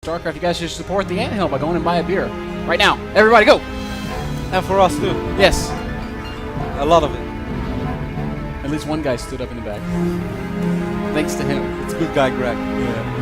StarCraft, you guys should support the Anthill by going and buy a beer. Right now. Everybody go! And for us too. Yes. A lot of it. At least one guy stood up in the back. Thanks to him. It's a good guy, Greg. Yeah.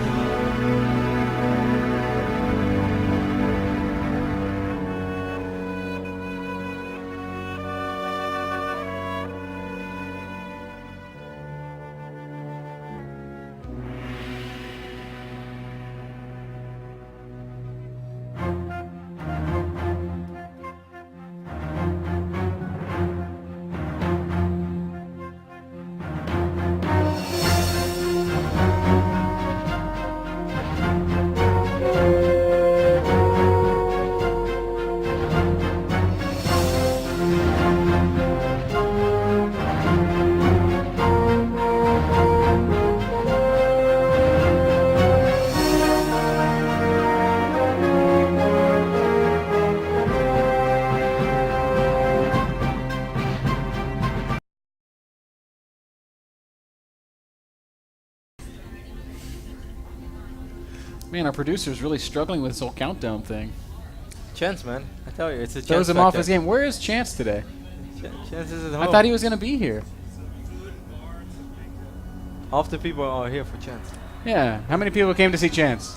Man, our producer's really struggling with this whole countdown thing. Chance, man. I tell you, it's a chance. Throws him off his game. Where is Chance today? Chance is at home. I thought he was going to be here. Half the people are here for Chance. Yeah. How many people came to see Chance?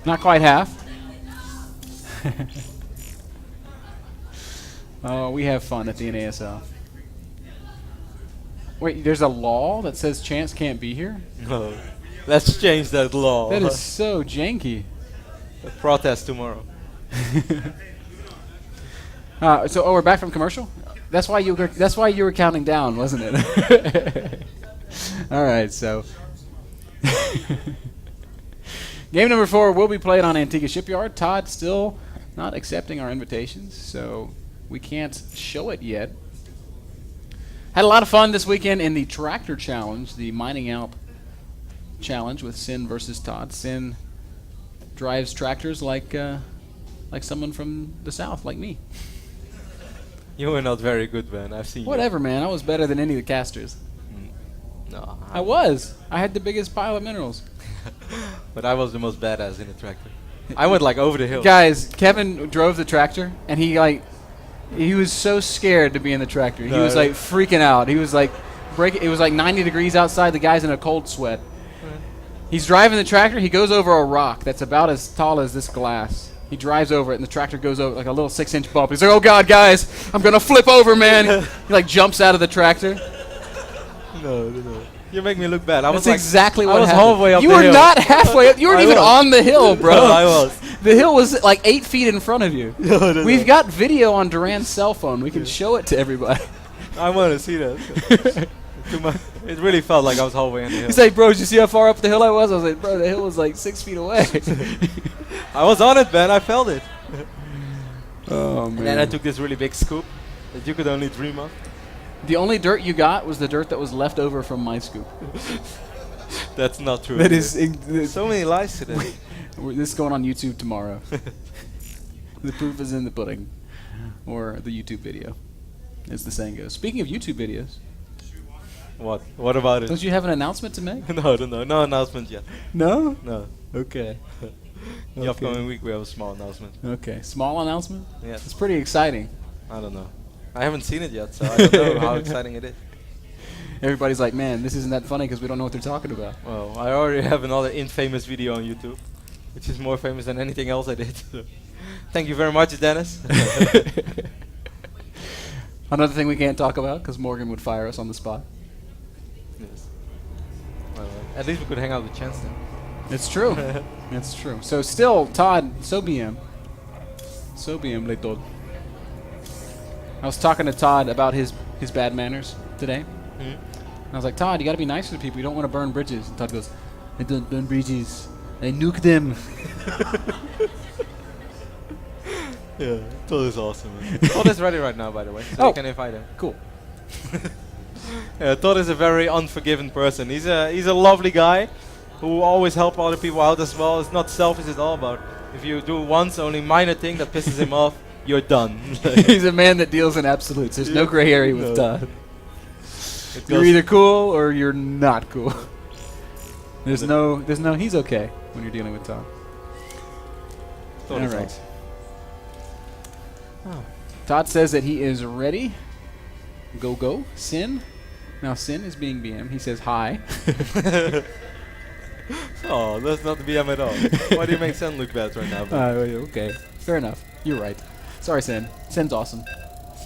Not quite half. Oh, we have fun at the NASL. Wait, there's a law that says Chance can't be here? No. Let's change that law. That is so janky. A protest tomorrow. So we're back from commercial? That's why you were counting down, wasn't it? All right, so game number 4 will be played on Antigua Shipyard. Todd still not accepting our invitations, so we can't show it yet. Had a lot of fun this weekend in the Tractor Challenge, the Mining Alp Challenge with Sin versus Todd. Sin drives tractors like someone from the South, like me. You were not very good, man. I've seen Whatever, man. I was better than any of the casters. No. I was. I had the biggest pile of minerals. But I was the most badass in the tractor. I went like over the hill. Guys, Kevin drove the tractor, and he was so scared to be in the tractor. He was like freaking out. He was like it was like 90 degrees outside. The guy's in a cold sweat. He's driving the tractor. He goes over a rock that's about as tall as this glass. He drives over it, and the tractor goes over like a little 6-inch bump. He's like, "Oh God, guys, I'm gonna flip over, man!" He like jumps out of the tractor. No. You make me look bad. That's exactly what happened. I was halfway up you the hill. were not halfway up. You weren't even on the hill, bro. No, I was. The hill was like 8 feet in front of you. No. We've got video on Duran's cell phone. We can show it to everybody. I want to see that. It really felt like I was halfway in the hill. He's like, "Bro, did you see how far up the hill I was?" I was like, "Bro, the hill was like 6 feet away." I was on it, man. I felt it. Oh, man. And then I took this really big scoop that you could only dream of. The only dirt you got was the dirt that was left over from my scoop. That's not true. That is so many lies today. This is going on YouTube tomorrow. The proof is in the pudding, or the YouTube video, as the saying goes. Speaking of YouTube videos, what about it? Don't you have an announcement to make? No announcement yet. No. No. Okay. The upcoming week we have a small announcement. Okay, small announcement. Yes. It's pretty exciting. I don't know. I haven't seen it yet, so I don't know how exciting it is. Everybody's like, "Man, this isn't that funny because we don't know what they're talking about." Well, I already have another infamous video on YouTube, which is more famous than anything else I did. Thank you very much, Dennis. Another thing we can't talk about because Morgan would fire us on the spot. Yes. Well, at least we could hang out with Chance then. It's true. It's true. So still, Todd, so bien le Todd. I was talking to Todd about his bad manners today. And I was like, "Todd, you got to be nicer to people. You don't want to burn bridges." And Todd goes, "I don't burn bridges. I nuke them." Yeah, Todd is awesome. Todd is ready right now, by the way, so you can invite him. Cool. Yeah, Todd is a very unforgiving person. He's a lovely guy who always helps other people out as well. It's not selfish at all, but if you do once only minor thing that pisses him off, you're done. He's a man that deals in absolutes. There's no gray area with Todd. You're either cool or you're not cool. There's no, he's okay when you're dealing with Todd. All right. Oh. Todd says that he is ready. Go. Sin. Now Sin is being BM. He says hi. Oh, that's not the BM at all. Why do you make Sen look bad right now? Okay. Fair enough. You're right. Sorry, Sin. Sin's awesome.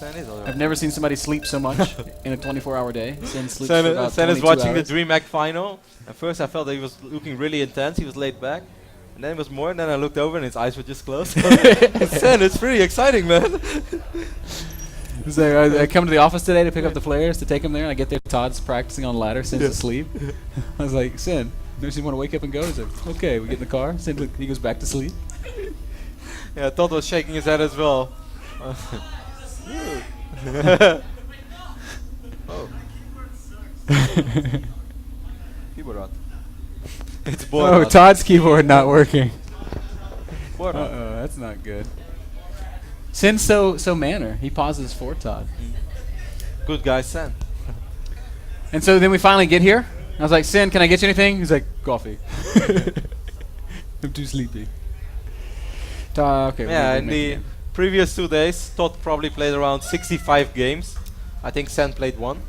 Sen is alright. I've never seen somebody sleep so much in a 24-hour day. Sin sleeps for about Sen is 22 watching hours. the DreamHack final. At first I felt that he was looking really intense. He was laid back. And then it was more, and then I looked over and his eyes were just closed. Sen, it's pretty exciting, man. So I come to the office today to pick up the players to take them there, and I get there. Todd's practicing on ladder. Sin's asleep. I was like, Sin, don't you want to wake up and go? He's like, okay. We get in the car. Sin, he goes back to sleep. Yeah, Todd was shaking his head as well. Oh. Keyboard out. It's bored. Oh, Todd's keyboard not working. Bored out. Uh-oh, that's not good. Sin's so manner. He pauses for Todd. Good guy, Sen. And so then we finally get here. I was like, Sin, can I get you anything? He's like, coffee. I'm too sleepy. Okay. Yeah, in the previous 2 days, Todd probably played around 65 games. I think Sen played 1.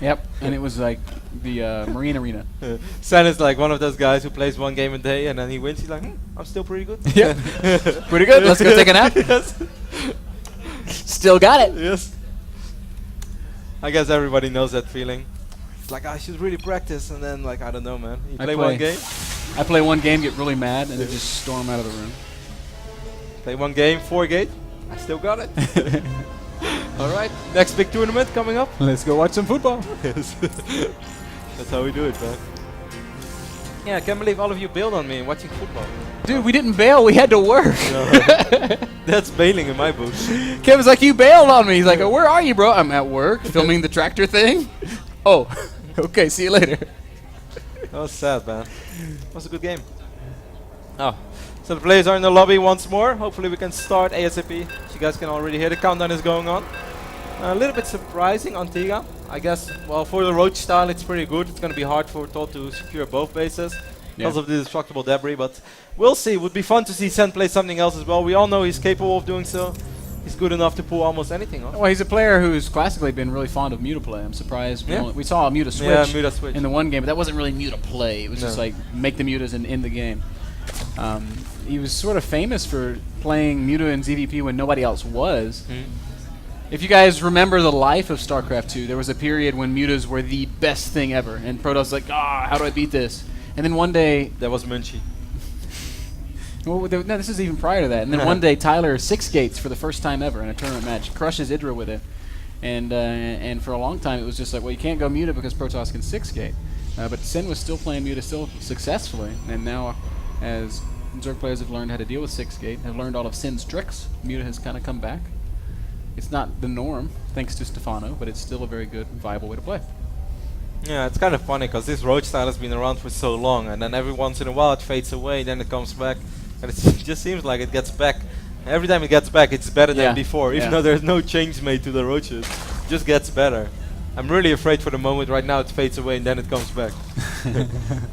Yep, and it was like the Marine Arena. Sen is like one of those guys who plays 1 game a day and then he wins. He's like, I'm still pretty good. Yep. Pretty good. Let's go take a nap. Yes. Still got it. Yes. I guess everybody knows that feeling. It's like, I should really practice, and then like, I don't know, man. You play 1 game. I play 1 game, get really mad, and then just storm out of the room. Play 1 game, 4 gate. I still got it. All right, next big tournament coming up. Let's go watch some football. Yes. That's how we do it, man. Yeah, I can't believe all of you bailed on me watching football. Dude, we didn't bail. We had to work. No. That's bailing in my book. Kevin's like, you bailed on me. He's like, oh, where are you, bro? I'm at work filming the tractor thing. Oh, okay. See you later. That was sad, man. It was a good game. Oh, so the players are in the lobby once more. Hopefully we can start ASAP. So you guys can already hear the countdown is going on. A little bit surprising on Tiga. I guess, well, for the Roach style, it's pretty good. It's going to be hard for Todd to secure both bases because of the destructible debris, but we'll see. It would be fun to see Sen play something else as well. We all know he's capable of doing so. He's good enough to pull almost anything off. Well, he's a player who's classically been really fond of Muta play. I'm surprised. We saw Muta switch, Muta switch in the 1 game, but that wasn't really Muta play. It was just like make the Mutas and end the game. He was sort of famous for playing Muta and ZVP when nobody else was. If you guys remember the life of StarCraft 2, there was a period when Mutas were the best thing ever, and Protoss was like, how do I beat this? And then one day... That was Munchie. Well, no, this is even prior to that. And then one day, Tyler 6 gates for the first time ever in a tournament match, crushes Idra with it. And for a long time, it was just like, well, you can't go Muta because Protoss can 6 gate. But Sin was still playing Muta still successfully, and now as Zerg players have learned how to deal with 6 gate, have learned all of Sin's tricks, Muta has kind of come back. It's not the norm, thanks to Stefano, but it's still a very good, viable way to play. Yeah, it's kind of funny because this Roach style has been around for so long, and then every once in a while it fades away, then it comes back, and it just seems like it gets back. Every time it gets back, it's better than before, even though there's no change made to the Roaches. It just gets better. I'm really afraid for the moment right now it fades away and then it comes back.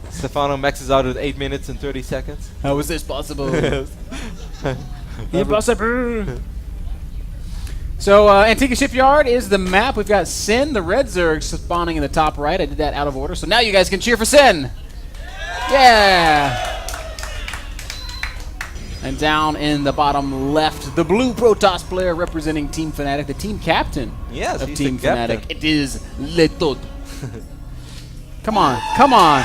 Stefano maxes out at 8 minutes and 30 seconds. How is this possible? Impossible! So, Antigua Shipyard is the map. We've got Sin, the red Zerg, spawning in the top right. I did that out of order. So now you guys can cheer for Sin. Yeah! And down in the bottom left, the blue Protoss player representing Team Fnatic, the team captain of Team Fnatic. It is Letod. Come on, come on.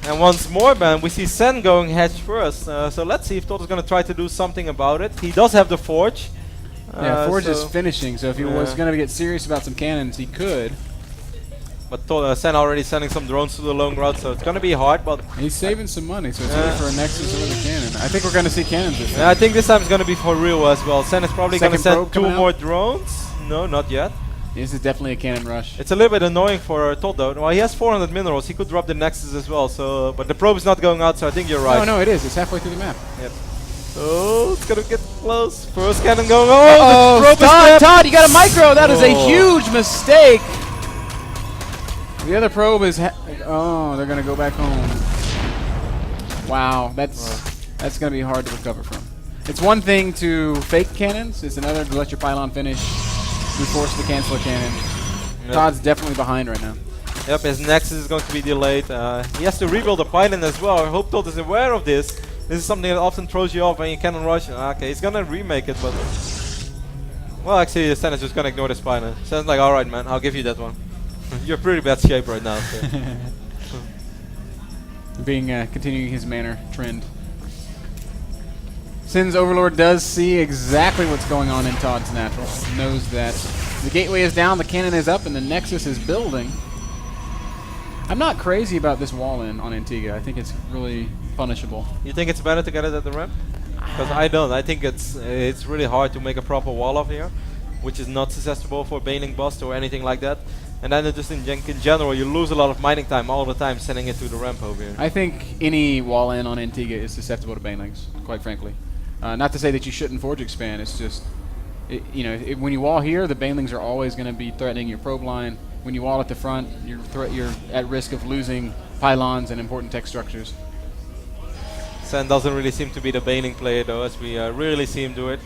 And once more, man, we see Sen going hedge first. So let's see if Todd is going to try to do something about it. He does have the Forge. Yeah, Forge is finishing, so if he was going to get serious about some cannons, he could. But Sen already sending some drones to the long route, so it's going to be hard, but... He's saving some money, so it's ready for a Nexus or a cannon. I think we're going to see cannons this time. I think this time it's going to be for real as well. Sen is probably going to send 2 more drones. No, not yet. This is definitely a cannon rush. It's a little bit annoying for Todd though. Well, he has 400 minerals. He could drop the Nexus as well. So, but the probe is not going out, so I think you're right. No, it is. It's halfway through the map. Yep. Oh, it's gonna get close. First cannon going. Oh, the Todd, you got a micro. That is a Oh. huge mistake. The other probe is. Oh, they're gonna go back home. Wow, that's gonna be hard to recover from. It's one thing to fake cannons. It's another to let your pylon finish. We force the cancel a cannon. Yep. Todd's definitely behind right now. Yep, his Nexus is going to be delayed. He has to rebuild the pylon as well. I hope Todd is aware of this. This is something that often throws you off when you cannon rush. Okay, he's gonna remake it, but well, actually, Sen is just gonna ignore this pylon. Sen's like, all right, man, I'll give you that one. You're pretty bad shape right now. So. Continuing his manner trend. Sin's Overlord does see exactly what's going on in Todd's natural. Knows that the gateway is down, the cannon is up, and the Nexus is building. I'm not crazy about this wall in on Antigua. I think it's really punishable. You think it's better to get it at the ramp? Because I don't. I think it's really hard to make a proper wall up here, which is not susceptible for baning bust or anything like that. And then just in general, you lose a lot of mining time all the time sending it to the ramp over here. I think any wall in on Antigua is susceptible to banelings, quite frankly. Not to say that you shouldn't forge expand. It's just, when you wall here, the banelings are always going to be threatening your probe line. When you wall at the front, you're at risk of losing pylons and important tech structures. Sen doesn't really seem to be the baning player though, as we really see him do it.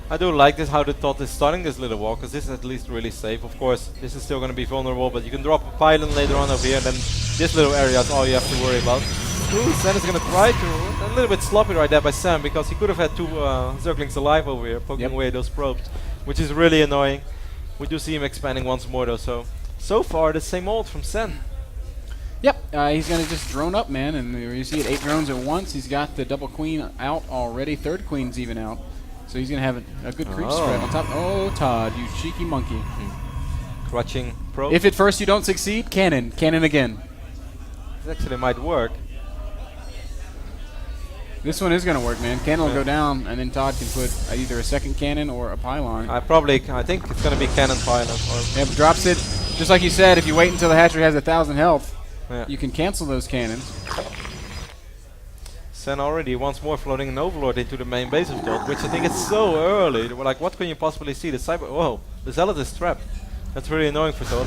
I do like this, how the Todd is starting this little wall, because this is at least really safe. Of course, this is still going to be vulnerable, but you can drop a pylon later on over here, and then this little area is all you have to worry about. Ooh, Sen is going to try to, a little bit sloppy right there by Sam, because he could have had two Zerglings alive over here, poking away those probes, which is really annoying. We do see him expanding once more though, so far the same old from Sen. Yep, he's going to just drone up, man, and you see it 8 drones at once. He's got the double queen out already, 3rd queen's even out. So he's going to have a good creep spread on top. Oh, Todd, you cheeky monkey. Crutching probe. If at first you don't succeed, cannon again. This actually might work. This one is going to work, man. Cannon will go down, and then Todd can put either a 2nd cannon or a pylon. I think it's going to be cannon pylon. Yep, drops it. Just like you said, if you wait until the hatchery has 1,000 health, yeah, you can cancel those cannons. Sen already once more floating an Overlord into the main base of Todd, which I think is so early. We're like, what can you possibly see? The Whoa, the Zealot is trapped. That's really annoying for Todd.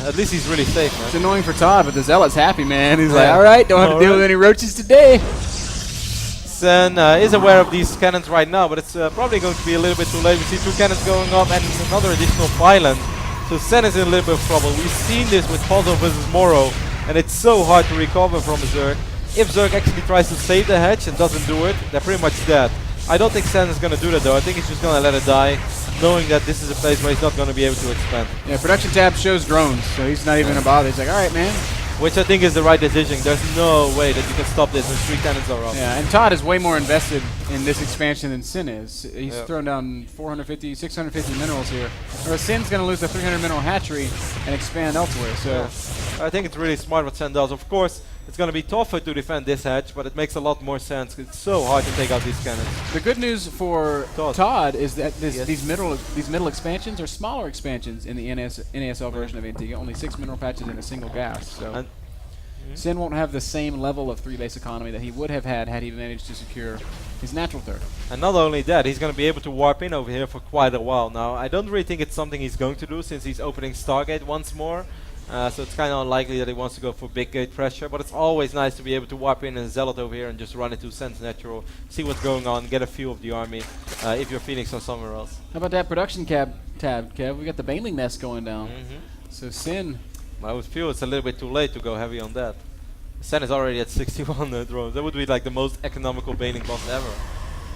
At least he's really safe, man. It's annoying for Todd, but the Zealot's happy, man. He's like, all right, don't have to deal with any roaches today. Sen is aware of these cannons right now, but it's probably going to be a little bit too late. We see 2 cannons going up and another additional pylon. So Sen is in a little bit of trouble. We've seen this with Puzzle versus Moro, and it's so hard to recover from a Zerg. If Zerg actually tries to save the hatch and doesn't do it, they're pretty much dead. I don't think Sen is going to do that though. I think he's just going to let it die, knowing that this is a place where he's not going to be able to expand. Yeah, production tab shows drones, so he's not even going to bother. He's like, all right, man. Which I think is the right decision. There's no way that you can stop this when 3 cannons are up. Yeah, and Todd is way more invested in this expansion than Sin is. He's thrown down 450, 650 minerals here. Or Sin's going to lose the 300 mineral hatchery and expand elsewhere. So I think it's really smart what Sen does. Of course, it's going to be tougher to defend this hatch, but it makes a lot more sense. It's so hard to take out these cannons. The good news for Todd is that these middle expansions are smaller expansions in the NASL version of Antigua. Only 6 mineral patches and a single gas. So Sin won't have the same level of 3-base economy that he would have had he managed to secure his natural 3rd. And not only that, he's going to be able to warp in over here for quite a while. Now, I don't really think it's something he's going to do since he's opening Stargate once more. So it's kind of unlikely that he wants to go for big gate pressure, but it's always nice to be able to warp in and Zealot over here and just run into Sen's natural, see what's going on, get a feel of the army if you're feeling so somewhere else. How about that production tab, Kev? We got the Baneling nest going down. So Sin... I would feel it's a little bit too late to go heavy on that. Sen is already at 61 drones. That would be like the most economical baning boss ever.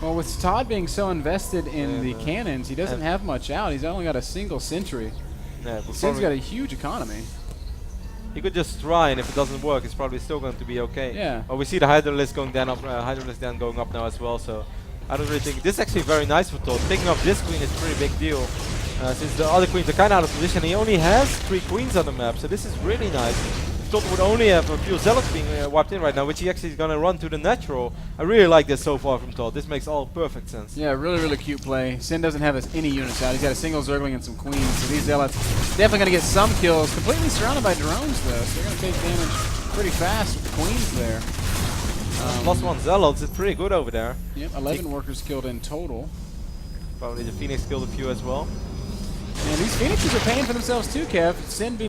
Well, with Todd being so invested in the cannons, he doesn't have much out. He's only got a single sentry. Yeah, Sin's got a huge economy. He could just try, and if it doesn't work, it's probably still going to be okay. Yeah. Well, we see the Hydralisk going down up, going up now as well. So I don't really think this is actually very nice for Todd. Picking up this queen is a pretty big deal. Since the other queens are kind of out of position, he only has 3 queens on the map, so this is really nice. If Todd would only have a few zealots being wiped in right now, which he actually is going to run to the natural. I really like this so far from Todd. This makes all perfect sense. Yeah, really, really cute play. Sin doesn't have any units out. He's got a single Zergling and some queens, so these zealots definitely going to get some kills. Completely surrounded by drones, though, so they're going to take damage pretty fast with the queens there. Lost one Zealots, it's pretty good over there. Yep, 11 workers killed in total. Probably the Phoenix killed a few as well. And these Phoenixes are paying for themselves too, Kev. Sin being